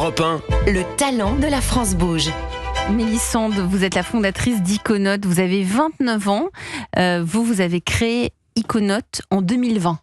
Europe 1. Le talent de la France bouge. Mélissande, vous êtes la fondatrice d'Iconote. Vous avez 29 ans. Vous avez créé Iconote en 2020.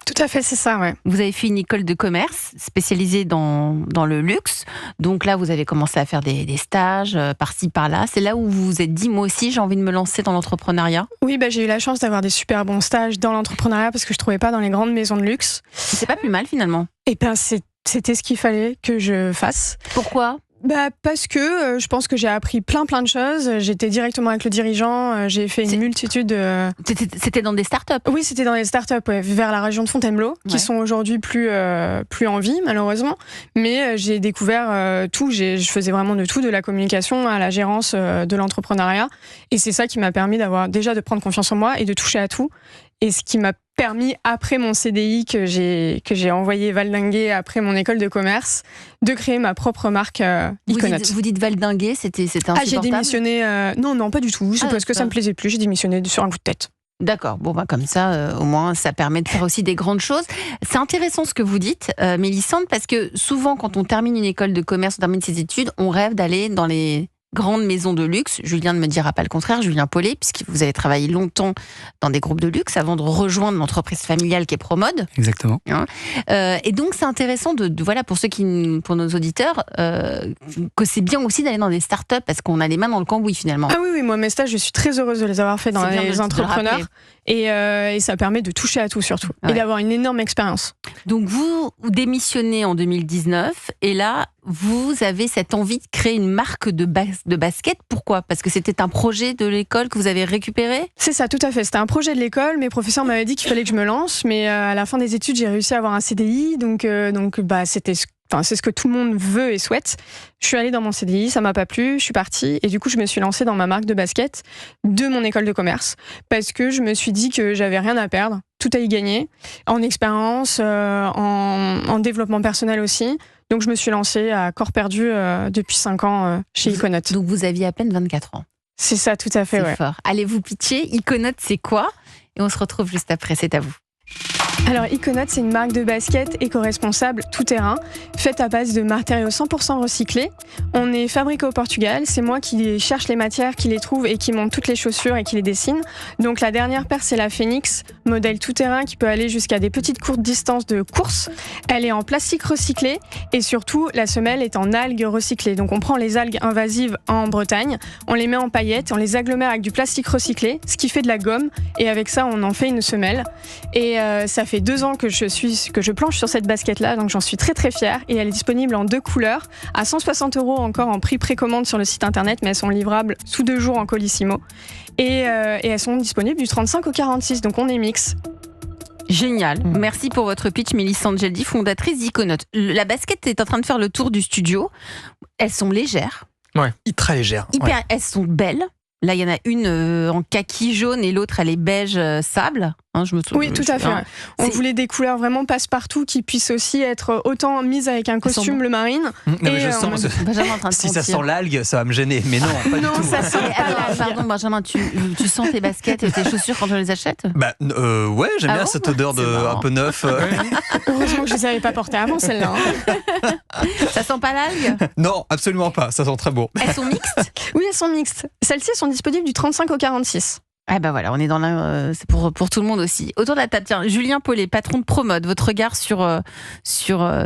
Tout à fait, c'est ça, ouais. Vous avez fait une école de commerce spécialisée dans le luxe. Donc là, vous avez commencé à faire des stages par-ci, par-là. C'est là où vous vous êtes dit, moi aussi, j'ai envie de me lancer dans l'entrepreneuriat. Oui, j'ai eu la chance d'avoir des super bons stages dans l'entrepreneuriat parce que je ne trouvais pas dans les grandes maisons de luxe. C'est pas plus mal, finalement. Et c'était ce qu'il fallait que je fasse. Pourquoi ? Parce que je pense que j'ai appris plein de choses. J'étais directement avec le dirigeant, j'ai fait une multitude... C'était dans des startups ? Oui, c'était dans des startups, vers la région de Fontainebleau, qui sont aujourd'hui plus en vie, malheureusement. Mais j'ai découvert tout, je faisais vraiment de tout, de la communication à la gérance de l'entrepreneuriat. Et c'est ça qui m'a permis de prendre confiance en moi et de toucher à tout. Et ce qui m'a permis, après mon CDI que j'ai envoyé valdinguer après mon école de commerce, de créer ma propre marque Iconote. Vous dites valdinguer, c'était insupportable ? J'ai démissionné... Non, pas du tout. C'est parce que ça me plaisait plus. J'ai démissionné sur un coup de tête. D'accord, comme ça, au moins, ça permet de faire aussi des grandes choses. C'est intéressant ce que vous dites, Mélissande, parce que souvent, quand on termine une école de commerce, on termine ses études, on rêve d'aller dans les grandes maisons de luxe. Julien ne me dira pas le contraire, Julien Paulet, puisque vous avez travaillé longtemps dans des groupes de luxe avant de rejoindre l'entreprise familiale qui est Promode. Exactement. Et donc, c'est intéressant pour nos auditeurs, que c'est bien aussi d'aller dans des startups parce qu'on a les mains dans le cambouis finalement. Ah oui, moi, mes stages, je suis très heureuse de les avoir faits dans les entrepreneurs. Et ça permet de toucher à tout surtout. Ouais. Et d'avoir une énorme expérience. Donc, vous démissionnez en 2019 et là, vous avez cette envie de créer une marque de basket. Pourquoi ? Parce que c'était un projet de l'école que vous avez récupéré ? C'est ça, tout à fait. C'était un projet de l'école. Mes professeurs m'avaient dit qu'il fallait que je me lance. Mais à la fin des études, j'ai réussi à avoir un CDI. Donc c'est ce que tout le monde veut et souhaite. Je suis allée dans mon CDI, ça m'a pas plu, je suis partie. Et du coup, je me suis lancée dans ma marque de basket de mon école de commerce. Parce que je me suis dit que j'avais rien à perdre, tout à y gagner. En expérience, en développement personnel aussi. Donc je me suis lancée à corps perdu depuis 5 ans chez Iconote. Donc vous aviez à peine 24 ans. C'est ça, tout à fait, c'est fort. Allez vous pitcher, Iconote c'est quoi ? Et on se retrouve juste après, c'est à vous. Alors Iconote, c'est une marque de basket éco-responsable tout-terrain, faite à base de matériaux 100% recyclés. On est fabriqué au Portugal, c'est moi qui cherche les matières, qui les trouve et qui monte toutes les chaussures et qui les dessine. Donc la dernière paire, c'est la Phoenix, modèle tout-terrain qui peut aller jusqu'à des petites courtes distances de course. Elle est en plastique recyclé et surtout la semelle est en algues recyclées. Donc on prend les algues invasives en Bretagne, on les met en paillettes, on les agglomère avec du plastique recyclé, ce qui fait de la gomme et avec ça on en fait une semelle. Et ça fait 2 ans que je planche sur cette basket-là, donc j'en suis très très fière. Et elle est disponible en 2 couleurs, à 160 € encore en prix précommande sur le site internet, mais elles sont livrables sous 2 jours en Colissimo. Et elles sont disponibles du 35 au 46, donc on est mix. Génial. Merci pour votre pitch, Mélissande Geldi, fondatrice d'Iconote. La basket est en train de faire le tour du studio. Elles sont légères. Ouais, très légères. Elles sont belles. Là, il y en a une en kaki jaune et l'autre, elle est beige sable. Oui, tout à fait. On voulait des couleurs vraiment passe-partout qui puissent aussi être autant mises avec un costume bleu marine. Non, mais je sens si ça sent l'algue, ça va me gêner. Mais non, pas du tout. Ça sent pardon, Benjamin, tu sens tes baskets et tes chaussures quand on les achète ? Ouais, j'aime bien cette odeur un peu neuf. Heureusement que je ne les avais pas portées avant, celle-là. Ça sent pas l'algue ? Non, absolument pas. Ça sent très bon. Elles sont mixtes ? Oui, elles sont mixtes. Celles-ci sont disponibles du 35 au 46. Voilà, on est dans c'est pour tout le monde aussi. Autour de la table, tiens, Julien Paulet, patron de Promode, votre regard sur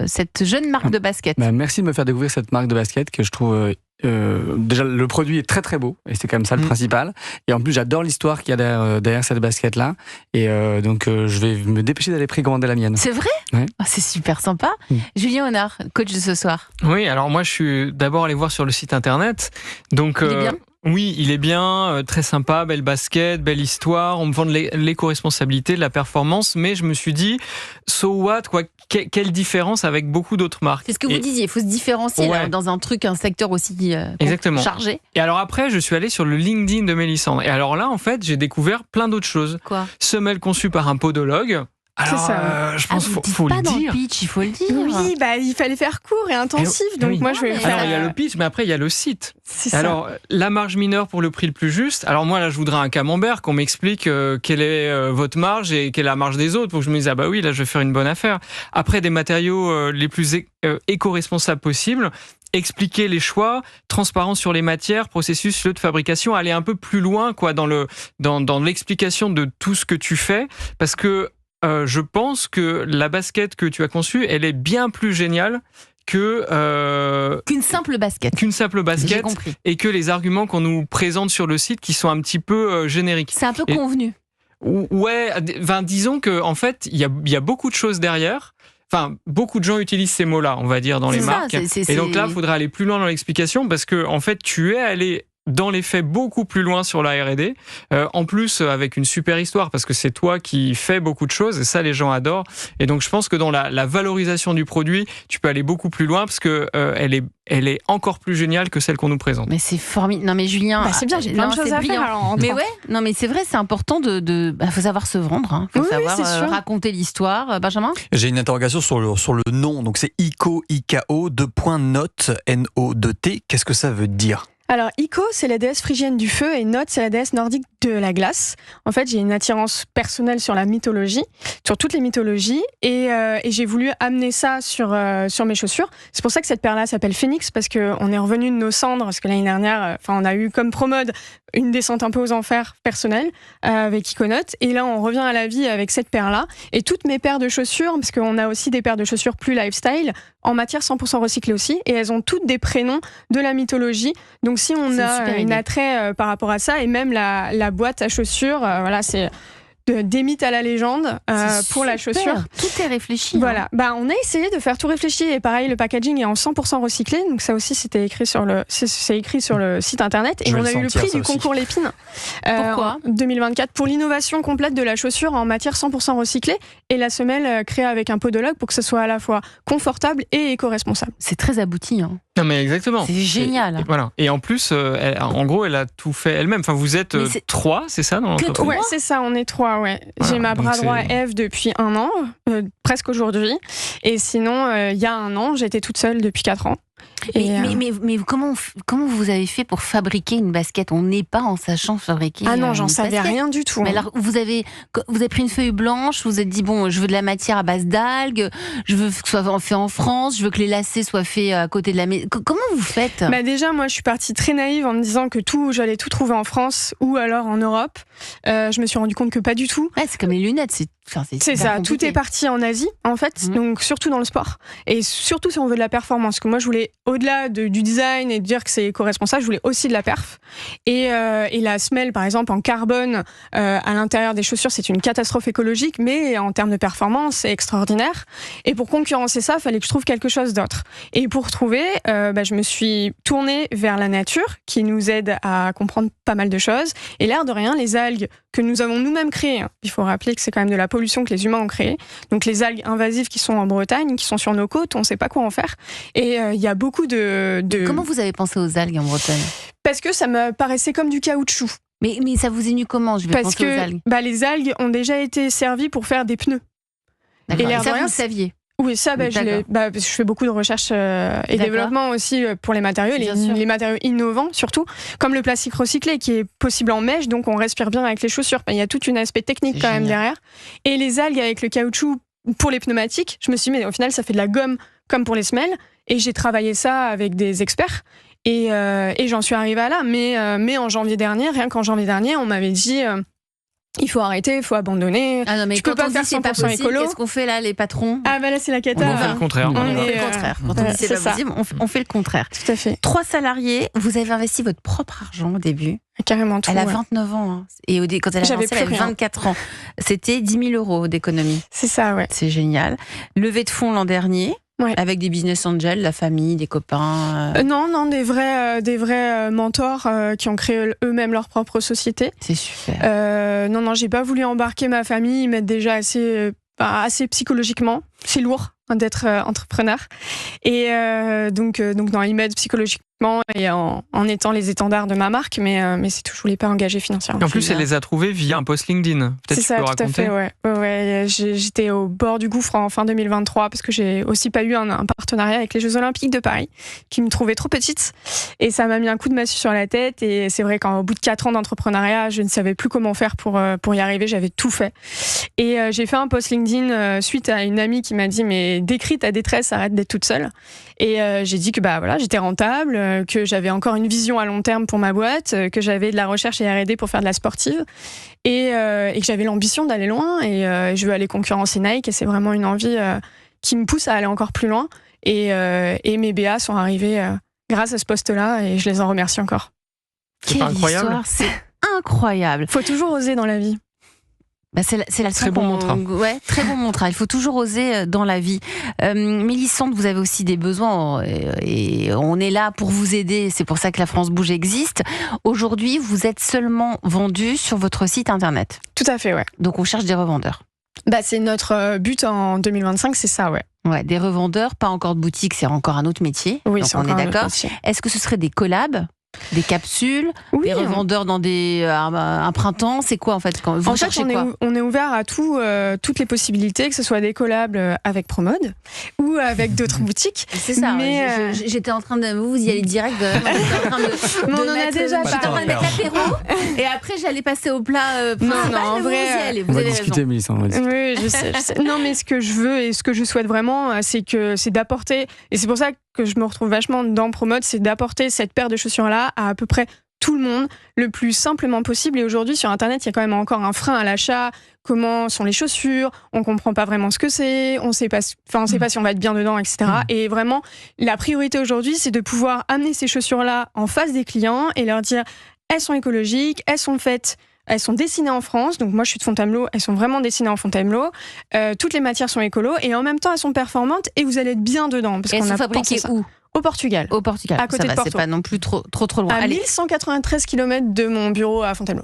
cette jeune marque de basket. Merci de me faire découvrir cette marque de basket que je trouve déjà le produit est très très beau et c'est quand même ça le principal. Et en plus j'adore l'histoire qu'il y a derrière cette basket là. Et donc je vais me dépêcher d'aller précommander la mienne. C'est vrai ? Ouais. C'est super sympa. Julien Honard, coach de ce soir. Oui, alors moi je suis d'abord allé voir sur le site internet. Donc il est bien ? Oui, il est bien, très sympa, belle basket, belle histoire. On me vend de l'éco-responsabilité, de la performance, mais je me suis dit, so what, quoi, quelle différence avec beaucoup d'autres marques. C'est ce que vous disiez, il faut se différencier là, dans un secteur aussi chargé. Et alors après, je suis allé sur le LinkedIn de Mélissande. Et alors là, en fait, j'ai découvert plein d'autres choses. Quoi ? Semelle conçue par un podologue, Alors, ça. je pense qu'il faut pas le dans dire. le pitch, il faut le dire. Oui, il fallait faire court et intensif, donc oui. moi je vais mais faire. Alors, il y a le pitch, mais après, il y a le site. C'est ça. Alors, la marge mineure pour le prix le plus juste. Alors, moi, là, je voudrais un camembert, qu'on m'explique quelle est votre marge et quelle est la marge des autres pour que je me dise, ah bah oui, là, je vais faire une bonne affaire. Après, des matériaux les plus éco-responsables possibles. Expliquer les choix, transparence sur les matières, processus, lieu de fabrication, aller un peu plus loin quoi dans l'explication de tout ce que tu fais, parce que je pense que la basket que tu as conçue, elle est bien plus géniale qu'une simple basket. J'ai compris. Et que les arguments qu'on nous présente sur le site qui sont un petit peu génériques. C'est un peu convenu. Ouais, disons que en fait, il y a beaucoup de choses derrière. Enfin, beaucoup de gens utilisent ces mots-là, on va dire, dans les marques. Et donc là, il faudrait aller plus loin dans l'explication parce que, en fait, tu es allé dans les faits beaucoup plus loin sur la R&D. En plus, avec une super histoire parce que c'est toi qui fais beaucoup de choses et ça, les gens adorent. Et donc, je pense que dans la valorisation du produit, tu peux aller beaucoup plus loin parce que elle est encore plus géniale que celle qu'on nous présente. Mais c'est formidable. Non, mais Julien, c'est bien, j'ai plein de choses à faire. Alors, mais ouais, non, mais c'est vrai, c'est important faut savoir se vendre, hein. Faut savoir raconter l'histoire. Benjamin ? J'ai une interrogation sur le nom. Donc c'est ICO, IKO, Note, N-O-T. Qu'est-ce que ça veut dire ? Alors, Iko, c'est la déesse phrygienne du feu et Note, c'est la déesse nordique de la glace. En fait, j'ai une attirance personnelle sur la mythologie, sur toutes les mythologies, et j'ai voulu amener ça sur mes chaussures. C'est pour ça que cette paire-là s'appelle Phoenix, parce qu'on est revenu de nos cendres, parce que l'année dernière, on a eu comme promode une descente un peu aux enfers personnelle avec Iconote, et là, on revient à la vie avec cette paire-là. Et toutes mes paires de chaussures, parce qu'on a aussi des paires de chaussures plus lifestyle, en matière 100% recyclée aussi, et elles ont toutes des prénoms de la mythologie. Donc si on a une attrait par rapport à ça, et même la boîte à chaussures, c'est des mythes à la légende pour la chaussure. Tout est réfléchi. Voilà. On a essayé de faire tout réfléchi et pareil, le packaging est en 100% recyclé. Donc ça aussi, c'est écrit sur le site internet. Et on a eu le prix du concours Lépine. Pourquoi ? 2024 pour l'innovation complète de la chaussure en matière 100% recyclée et la semelle créée avec un podologue pour que ce soit à la fois confortable et éco-responsable. C'est très abouti. Hein. Non mais exactement. C'est génial. Voilà. Et en plus, en gros, elle a tout fait elle-même. Enfin, vous êtes 3, c'est ça dans l'entreprise ? Ouais, c'est ça. On est 3. Ouais. Voilà, j'ai ma bras droit Eve depuis 1 an, presque aujourd'hui. Et sinon, il y a 1 an, j'étais toute seule depuis 4 ans. Mais comment vous avez fait pour fabriquer une basket ? On n'est pas en sachant fabriquer. Ah non, j'en savais rien du tout. Mais alors, vous avez pris une feuille blanche, vous vous êtes dit bon, je veux de la matière à base d'algues, je veux que ce soit fait en France, je veux que les lacets soient faits à côté de la maison. Comment vous faites ? Déjà, moi, je suis partie très naïve en me disant que j'allais tout trouver en France ou alors en Europe. Je me suis rendu compte que pas du tout. Ouais, c'est comme les lunettes, c'est ça. compliqué. Tout est parti en Asie, en fait. Donc surtout dans le sport et surtout si on veut de la performance. Parce que moi, je voulais au-delà du design et de dire que c'est éco-responsable, je voulais aussi de la perf. Et la semelle, par exemple, en carbone à l'intérieur des chaussures, c'est une catastrophe écologique, mais en termes de performance, c'est extraordinaire. Et pour concurrencer ça, il fallait que je trouve quelque chose d'autre. Et pour trouver, je me suis tournée vers la nature, qui nous aide à comprendre pas mal de choses. Et l'air de rien, les algues que nous avons nous-mêmes créées, il faut rappeler que c'est quand même de la pollution que les humains ont créée. Donc les algues invasives qui sont en Bretagne, qui sont sur nos côtes, on ne sait pas quoi en faire. Et il y a beaucoup de... Comment vous avez pensé aux algues en Bretagne ? Parce que ça me paraissait comme du caoutchouc. Mais ça vous est venu comment ? Je vais penser aux algues. Les algues ont déjà été servies pour faire des pneus. D'accord. Et ça, vous le saviez ? Oui, ça, je fais beaucoup de recherche et développement aussi pour les matériaux, les matériaux innovants surtout, comme le plastique recyclé qui est possible en mèche, donc on respire bien avec les chaussures. Il y a tout un aspect technique quand même derrière. Et les algues avec le caoutchouc pour les pneumatiques, je me suis dit, mais au final, ça fait de la gomme comme pour les semelles. Et j'ai travaillé ça avec des experts. Et j'en suis arrivée à là. Mais en janvier dernier, rien qu'en janvier dernier, on m'avait dit... il faut arrêter, il faut abandonner. Ah non, mais tu peux pas faire 100% écolo. Qu'est-ce qu'on fait là, les patrons ? Ah là, c'est la cata. On fait le contraire. On fait le contraire. Quand on dit c'est pas possible, on fait le contraire. Tout à fait. 3 salariés, vous avez investi votre propre argent au début. Carrément tout. Elle a 29 ans. Hein. Et quand elle a lancé, elle avait 24 ans. C'était 10 000 € d'économie. C'est ça, ouais. C'est génial. Levée de fonds l'an dernier. Ouais. Avec des business angels, la famille, des copains. Non, des vrais mentors qui ont créé eux-mêmes leur propre société. C'est super. Non, j'ai pas voulu embarquer ma famille, ils m'aident déjà assez psychologiquement. C'est lourd. d'être entrepreneur. Et donc dans l'IMED psychologiquement et en étant les étendards de ma marque, mais c'est tout, je voulais pas engager financièrement. Et en plus, elle les a trouvés via un post LinkedIn. Peut-être C'est ça, tu peux tout raconter. à fait, ouais. J'étais au bord du gouffre en fin 2023 parce que j'ai aussi pas eu un partenariat avec les Jeux Olympiques de Paris qui me trouvait trop petite et ça m'a mis un coup de massue sur la tête. Et c'est vrai qu'au bout de 4 ans d'entrepreneuriat, je ne savais plus comment faire pour y arriver. J'avais tout fait et j'ai fait un post LinkedIn suite à une amie qui m'a dit mais décris ta détresse, arrête d'être toute seule. Et j'ai dit que j'étais rentable, que j'avais encore une vision à long terme pour ma boîte, que j'avais de la recherche et R&D pour faire de la sportive et que j'avais l'ambition d'aller loin et je veux aller concurrencer Nike et c'est vraiment une envie qui me pousse à aller encore plus loin et mes BA sont arrivés grâce à ce poste-là et je les en remercie encore. C'est pas Quelle incroyable. histoire, c'est incroyable. Faut toujours oser dans la vie. C'est la Très bon mantra. Ouais, très bon mantra. Il faut toujours oser dans la vie. Mélissande, vous avez aussi des besoins et on est là pour vous aider. C'est pour ça que la France Bouge existe. Aujourd'hui, vous êtes seulement vendu sur votre site internet. Tout à fait, ouais. Donc on cherche des revendeurs. C'est notre but en 2025, c'est ça, ouais. Ouais, des revendeurs, pas encore de boutique, c'est encore un autre métier. Oui, donc c'est on encore est un autre d'accord. métier. Est-ce que ce serait des collabs, des capsules, Oui, des revendeurs dans un printemps? C'est quoi en fait quand vous en fait, cherchez quoi? on est ouvert à toutes les possibilités, que ce soit des collabs avec Promode ou avec d'autres boutiques. C'est ça. Mais, j'étais en train de vous y allez direct. J'étais en train de Mais on en a déjà j'étais en train de mettre l'apéro et après j'allais passer au plat principal. Non, en mais vrai, vous y allez, On vous va avez discuter, raison. Mélissa. On va discuter. Oui, je sais. Non, mais ce que je veux et ce que je souhaite vraiment, c'est d'apporter, et c'est pour ça que je me retrouve vachement dans Promode, c'est d'apporter cette paire de chaussures-là à peu près tout le monde, le plus simplement possible. Et aujourd'hui, sur Internet, il y a quand même encore un frein à l'achat. Comment sont les chaussures? On comprend pas vraiment ce que c'est. On sait pas si on va être bien dedans, etc. Et vraiment, la priorité aujourd'hui, c'est de pouvoir amener ces chaussures-là en face des clients et leur dire, elles sont écologiques, elles sont faites. Elles sont dessinées en France, donc moi je suis de Fontainebleau, elles sont vraiment dessinées en Fontainebleau. Toutes les matières sont écolo et en même temps elles sont performantes et vous allez être bien dedans. Parce Elles qu'on sont a fabriquées pensé ça. où? Au Portugal. Au Portugal. À côté Ça de va, Porto. c'est pas non plus trop loin. À Allez. 1193 km de mon bureau à Fontainebleau.